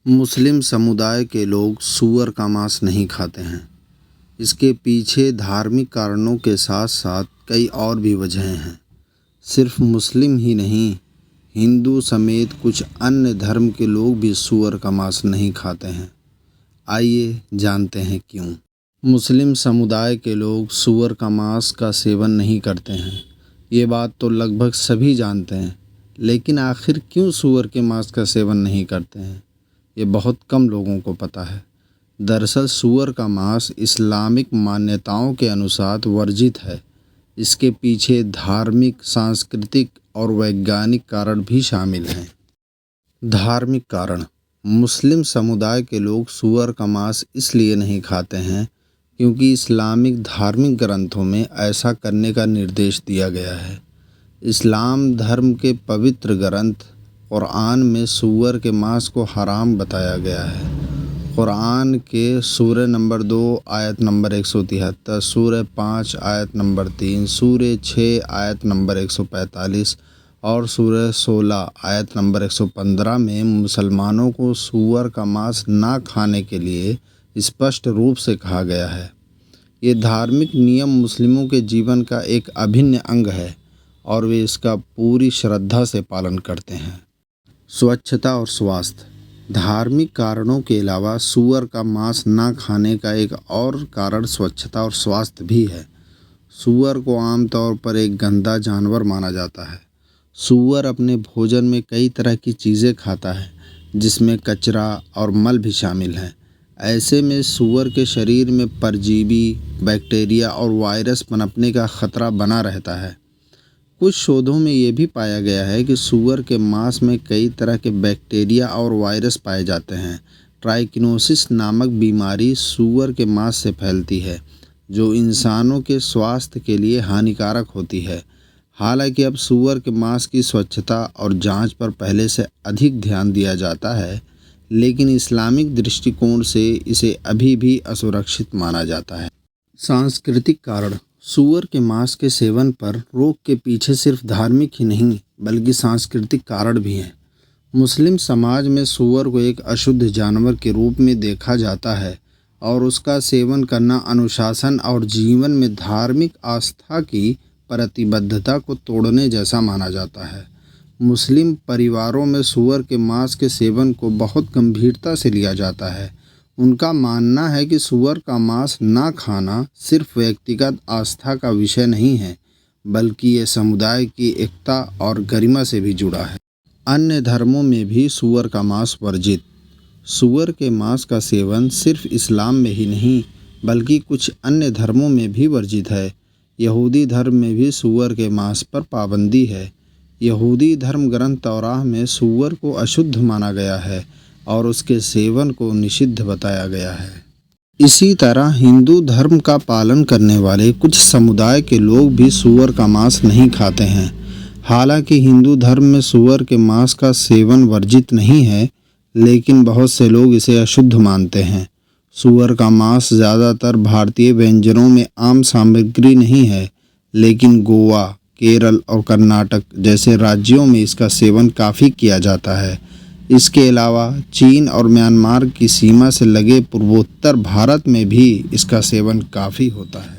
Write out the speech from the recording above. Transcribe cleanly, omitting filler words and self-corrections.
मुस्लिम समुदाय के लोग सूअर का मांस नहीं खाते हैं। इसके पीछे धार्मिक कारणों के साथ साथ कई और भी वजहें हैं। सिर्फ मुस्लिम ही नहीं, हिंदू समेत कुछ अन्य धर्म के लोग भी सूअर का मांस नहीं खाते हैं। आइए जानते हैं क्यों। मुस्लिम समुदाय के लोग सूअर का मांस का सेवन नहीं करते हैं, ये बात तो लगभग सभी जानते हैं, लेकिन आखिर क्यों सूअर के मांस का सेवन नहीं करते हैं, ये बहुत कम लोगों को पता है। दरअसल सूअर का मांस इस्लामिक मान्यताओं के अनुसार वर्जित है। इसके पीछे धार्मिक, सांस्कृतिक और वैज्ञानिक कारण भी शामिल हैं। धार्मिक कारण: मुस्लिम समुदाय के लोग सूअर का मांस इसलिए नहीं खाते हैं क्योंकि इस्लामिक धार्मिक ग्रंथों में ऐसा करने का निर्देश दिया गया है। इस्लाम धर्म के पवित्र ग्रंथ कुरान में सूअर के मांस को हराम बताया गया है। कुरान के सूरह नंबर 2 आयत नंबर 173, सूरह 5 आयत नंबर 3, सूरह 6 आयत नंबर 145 और सूरह 16 आयत नंबर 115 में मुसलमानों को सूअर का मांस ना खाने के लिए स्पष्ट रूप से कहा गया है। ये धार्मिक नियम मुस्लिमों के जीवन का एक अभिन्न अंग है और वे इसका पूरी श्रद्धा से पालन करते हैं। स्वच्छता और स्वास्थ्य: धार्मिक कारणों के अलावा सूअर का मांस ना खाने का एक और कारण स्वच्छता और स्वास्थ्य भी है। सूअर को आमतौर पर एक गंदा जानवर माना जाता है। सूअर अपने भोजन में कई तरह की चीज़ें खाता है, जिसमें कचरा और मल भी शामिल हैं। ऐसे में सूअर के शरीर में परजीवी, बैक्टीरिया और वायरस पनपने का खतरा बना रहता है। कुछ शोधों में ये भी पाया गया है कि सूअर के मांस में कई तरह के बैक्टीरिया और वायरस पाए जाते हैं। ट्राइकिनोसिस नामक बीमारी सूअर के मांस से फैलती है, जो इंसानों के स्वास्थ्य के लिए हानिकारक होती है। हालांकि अब सूअर के मांस की स्वच्छता और जांच पर पहले से अधिक ध्यान दिया जाता है, लेकिन इस्लामिक दृष्टिकोण से इसे अभी भी असुरक्षित माना जाता है। सांस्कृतिक कारण: सूअर के मांस के सेवन पर रोक के पीछे सिर्फ धार्मिक ही नहीं बल्कि सांस्कृतिक कारण भी हैं। मुस्लिम समाज में सूअर को एक अशुद्ध जानवर के रूप में देखा जाता है और उसका सेवन करना अनुशासन और जीवन में धार्मिक आस्था की प्रतिबद्धता को तोड़ने जैसा माना जाता है। मुस्लिम परिवारों में सूअर के मांस के सेवन को बहुत गंभीरता से लिया जाता है। उनका मानना है कि सूअर का मांस ना खाना सिर्फ व्यक्तिगत आस्था का विषय नहीं है, बल्कि ये समुदाय की एकता और गरिमा से भी जुड़ा है। अन्य धर्मों में भी सूअर का मांस वर्जित। सूअर के मांस का सेवन सिर्फ इस्लाम में ही नहीं बल्कि कुछ अन्य धर्मों में भी वर्जित है। यहूदी धर्म में भी सूअर के मांस पर पाबंदी है। यहूदी धर्म ग्रंथ तौराह में सूअर को अशुद्ध माना गया है और उसके सेवन को निषिद्ध बताया गया है। इसी तरह हिंदू धर्म का पालन करने वाले कुछ समुदाय के लोग भी सूअर का मांस नहीं खाते हैं। हालांकि हिंदू धर्म में सूअर के मांस का सेवन वर्जित नहीं है, लेकिन बहुत से लोग इसे अशुद्ध मानते हैं। सूअर का मांस ज़्यादातर भारतीय व्यंजनों में आम सामग्री नहीं है, लेकिन गोवा, केरल और कर्नाटक जैसे राज्यों में इसका सेवन काफ़ी किया जाता है। इसके अलावा चीन और म्यांमार की सीमा से लगे पूर्वोत्तर भारत में भी इसका सेवन काफ़ी होता है।